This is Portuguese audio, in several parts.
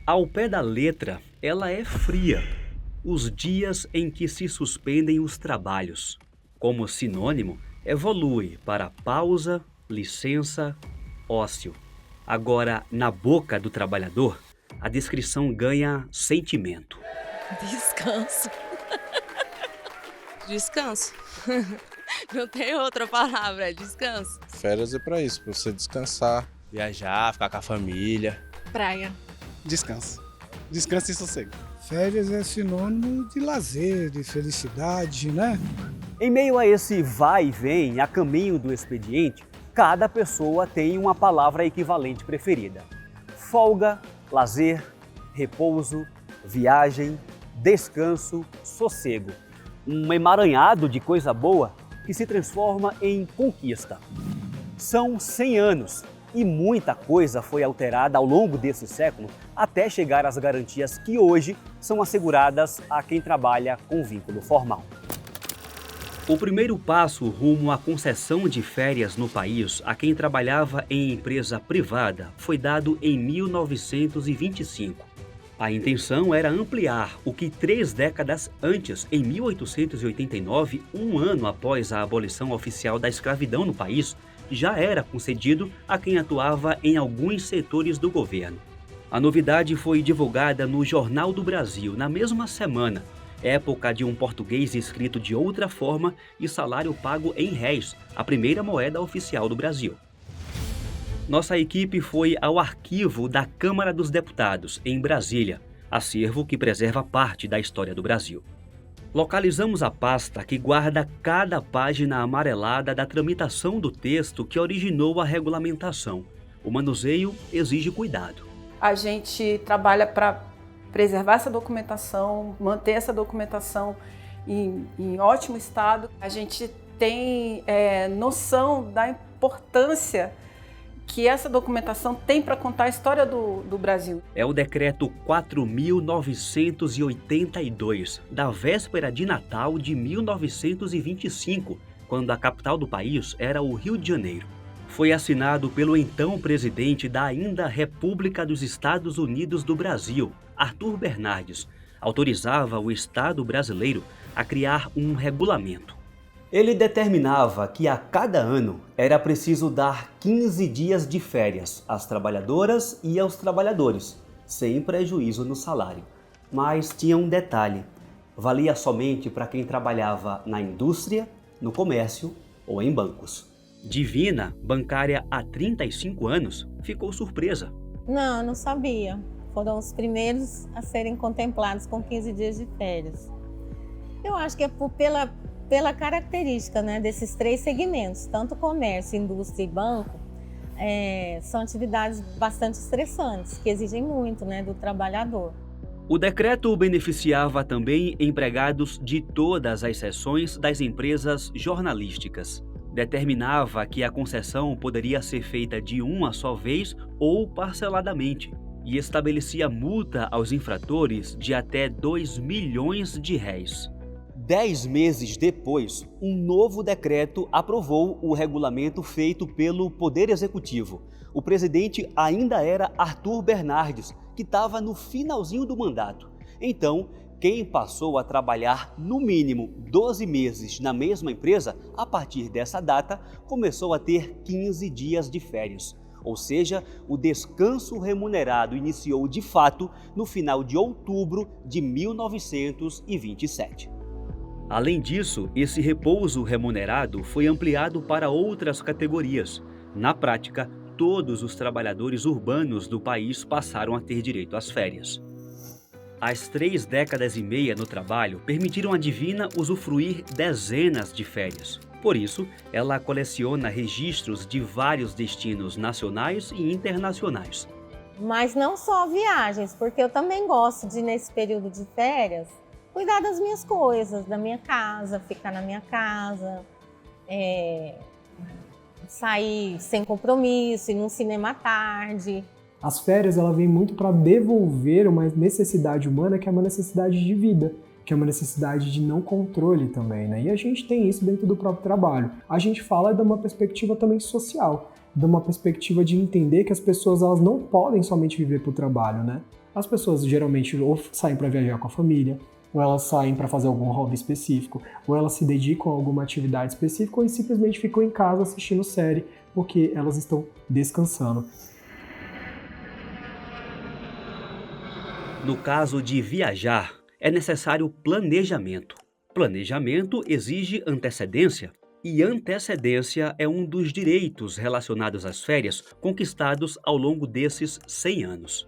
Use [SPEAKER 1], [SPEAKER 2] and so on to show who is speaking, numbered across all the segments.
[SPEAKER 1] Ao pé da letra, ela é fria. Os dias em que se suspendem os trabalhos. Como sinônimo, evolui para pausa, licença, ócio. Agora, na boca do trabalhador, a descrição ganha sentimento.
[SPEAKER 2] Descanso. Descanso. Não tem outra palavra, é descanso.
[SPEAKER 3] Férias é pra isso, pra você descansar.
[SPEAKER 4] Viajar, ficar com a família.
[SPEAKER 2] Praia.
[SPEAKER 5] Descanso. Descanso e sossego.
[SPEAKER 6] Férias é sinônimo de lazer, de felicidade, né?
[SPEAKER 1] Em meio a esse vai e vem, a caminho do expediente, cada pessoa tem uma palavra equivalente preferida. Folga, lazer, repouso, viagem, descanso, sossego. Um emaranhado de coisa boa que se transforma em conquista. São 100 anos e muita coisa foi alterada ao longo desse século até chegar às garantias que hoje são asseguradas a quem trabalha com vínculo formal. O primeiro passo rumo à concessão de férias no país a quem trabalhava em empresa privada foi dado em 1925. A intenção era ampliar o que 3 décadas antes, em 1889, um ano após a abolição oficial da escravidão no país, já era concedido a quem atuava em alguns setores do governo. A novidade foi divulgada no Jornal do Brasil na mesma semana, época de um português escrito de outra forma e salário pago em réis, a primeira moeda oficial do Brasil. Nossa equipe foi ao arquivo da Câmara dos Deputados, em Brasília, acervo que preserva parte da história do Brasil. Localizamos a pasta que guarda cada página amarelada da tramitação do texto que originou a regulamentação. O manuseio exige cuidado.
[SPEAKER 7] A gente trabalha para preservar essa documentação, manter essa documentação em ótimo estado. A gente tem noção da importância que essa documentação tem para contar a história do Brasil.
[SPEAKER 1] É o decreto 4.982, da véspera de Natal de 1925, quando a capital do país era o Rio de Janeiro. Foi assinado pelo então presidente da ainda República dos Estados Unidos do Brasil, Arthur Bernardes. Autorizava o Estado brasileiro a criar um regulamento. Ele determinava que a cada ano era preciso dar 15 dias de férias às trabalhadoras e aos trabalhadores, sem prejuízo no salário. Mas tinha um detalhe: valia somente para quem trabalhava na indústria, no comércio ou em bancos. Divina, bancária há 35 anos, ficou surpresa.
[SPEAKER 8] Não sabia. Foram os primeiros a serem contemplados com 15 dias de férias. Eu acho que é pela característica, né, desses 3 segmentos, tanto comércio, indústria e banco, são atividades bastante estressantes, que exigem muito, né, do trabalhador.
[SPEAKER 1] O decreto beneficiava também empregados de todas as seções das empresas jornalísticas. Determinava que a concessão poderia ser feita de uma só vez ou parceladamente e estabelecia multa aos infratores de até 2 milhões de réis. 10 meses depois, um novo decreto aprovou o regulamento feito pelo Poder Executivo. O presidente ainda era Arthur Bernardes, que estava no finalzinho do mandato. Então, quem passou a trabalhar no mínimo 12 meses na mesma empresa, a partir dessa data, começou a ter 15 dias de férias. Ou seja, o descanso remunerado iniciou de fato no final de outubro de 1927. Além disso, esse repouso remunerado foi ampliado para outras categorias. Na prática, todos os trabalhadores urbanos do país passaram a ter direito às férias. As 3 décadas e meia no trabalho permitiram a Divina usufruir dezenas de férias. Por isso, ela coleciona registros de vários destinos nacionais e internacionais.
[SPEAKER 8] Mas não só viagens, porque eu também gosto de, nesse período de férias, cuidar das minhas coisas, da minha casa, ficar na minha casa, sair sem compromisso, ir num cinema à tarde.
[SPEAKER 9] As férias, ela vem muito para devolver uma necessidade humana que é uma necessidade de vida, que é uma necessidade de não controle também, né? E a gente tem isso dentro do próprio trabalho. A gente fala de uma perspectiva também social, de uma perspectiva de entender que as pessoas elas não podem somente viver para o trabalho, né? As pessoas geralmente ou saem para viajar com a família, ou elas saem para fazer algum hobby específico, ou elas se dedicam a alguma atividade específica, ou simplesmente ficam em casa assistindo série, porque elas estão descansando.
[SPEAKER 1] No caso de viajar, é necessário planejamento. Planejamento exige antecedência, e antecedência é um dos direitos relacionados às férias conquistados ao longo desses 100 anos.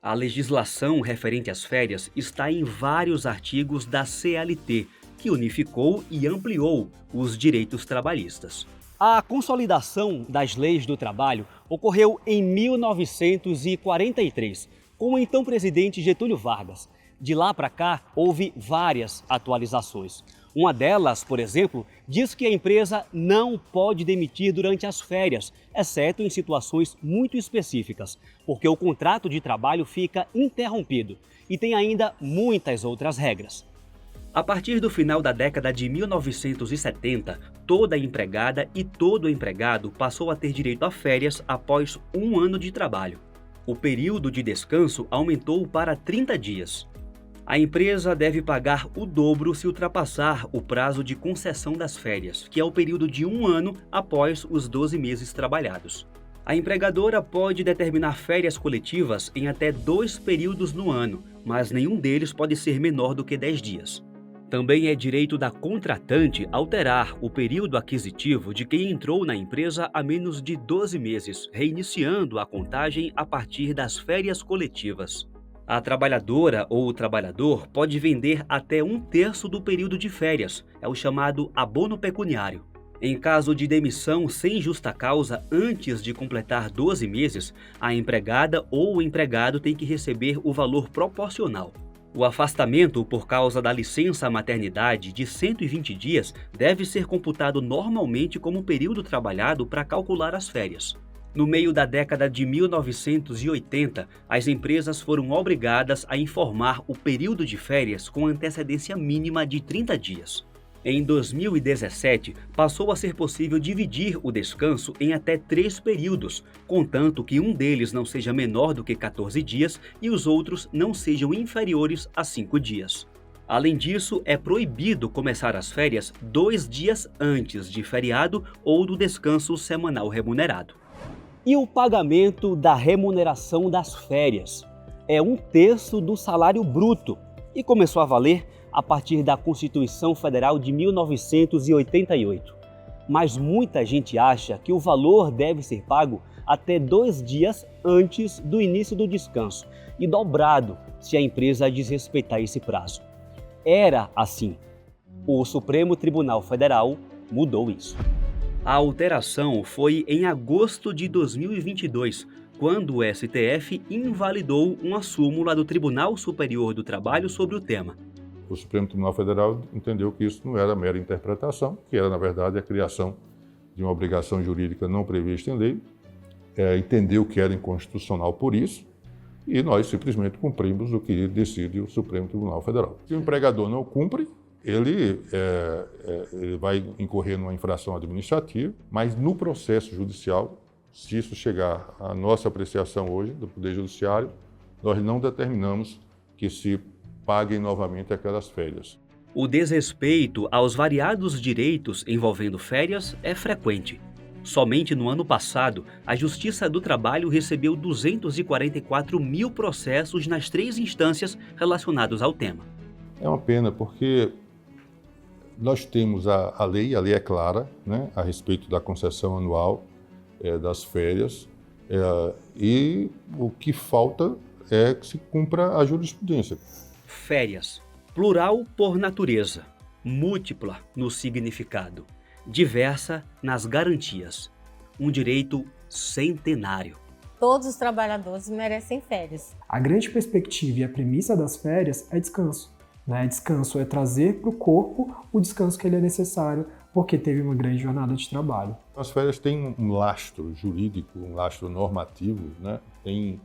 [SPEAKER 1] A legislação referente às férias está em vários artigos da CLT, que unificou e ampliou os direitos trabalhistas. A consolidação das leis do trabalho ocorreu em 1943, com o então presidente Getúlio Vargas. De lá para cá, houve várias atualizações. Uma delas, por exemplo, diz que a empresa não pode demitir durante as férias, exceto em situações muito específicas, porque o contrato de trabalho fica interrompido. E tem ainda muitas outras regras. A partir do final da década de 1970, toda empregada e todo empregado passou a ter direito a férias após 1 ano de trabalho. O período de descanso aumentou para 30 dias. A empresa deve pagar o dobro se ultrapassar o prazo de concessão das férias, que é o período de 1 ano após os 12 meses trabalhados. A empregadora pode determinar férias coletivas em até 2 períodos no ano, mas nenhum deles pode ser menor do que 10 dias. Também é direito da contratante alterar o período aquisitivo de quem entrou na empresa há menos de 12 meses, reiniciando a contagem a partir das férias coletivas. A trabalhadora ou o trabalhador pode vender até 1/3 do período de férias, é o chamado abono pecuniário. Em caso de demissão sem justa causa antes de completar 12 meses, a empregada ou o empregado tem que receber o valor proporcional. O afastamento por causa da licença maternidade de 120 dias deve ser computado normalmente como período trabalhado para calcular as férias. No meio da década de 1980, as empresas foram obrigadas a informar o período de férias com antecedência mínima de 30 dias. Em 2017, passou a ser possível dividir o descanso em até 3 períodos, contanto que um deles não seja menor do que 14 dias e os outros não sejam inferiores a 5 dias. Além disso, é proibido começar as férias 2 dias antes de feriado ou do descanso semanal remunerado. E o pagamento da remuneração das férias? É 1/3 do salário bruto e começou a valer a partir da Constituição Federal de 1988. Mas muita gente acha que o valor deve ser pago até 2 dias antes do início do descanso e dobrado se a empresa desrespeitar esse prazo. Era assim. O Supremo Tribunal Federal mudou isso. A alteração foi em agosto de 2022, quando o STF invalidou uma súmula do Tribunal Superior do Trabalho sobre o tema.
[SPEAKER 10] O Supremo Tribunal Federal entendeu que isso não era mera interpretação, que era, na verdade, a criação de uma obrigação jurídica não prevista em lei, entendeu que era inconstitucional por isso, e nós simplesmente cumprimos o que decide o Supremo Tribunal Federal. Se o empregador não cumpre, ele vai incorrer numa infração administrativa, mas no processo judicial, se isso chegar à nossa apreciação hoje, do Poder Judiciário, nós não determinamos que se paguem novamente aquelas férias.
[SPEAKER 1] O desrespeito aos variados direitos envolvendo férias é frequente. Somente no ano passado, a Justiça do Trabalho recebeu 244 mil processos nas 3 instâncias relacionados ao tema.
[SPEAKER 10] É uma pena porque nós temos a lei é clara, né, a respeito da concessão anual das férias, e o que falta é que se cumpra a jurisprudência.
[SPEAKER 1] Férias, plural por natureza, múltipla no significado, diversa nas garantias, um direito centenário.
[SPEAKER 8] Todos os trabalhadores merecem férias.
[SPEAKER 9] A grande perspectiva e a premissa das férias é descanso. Descanso é trazer para o corpo o descanso que ele é necessário, porque teve uma grande jornada de trabalho.
[SPEAKER 10] As férias têm um lastro jurídico, um lastro normativo, né? Tem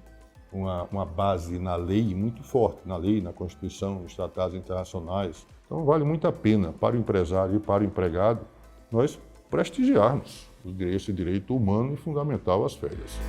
[SPEAKER 10] uma base na lei muito forte, na lei, na Constituição, nos tratados internacionais. Então vale muito a pena para o empresário e para o empregado nós prestigiarmos esse direito humano e fundamental às férias.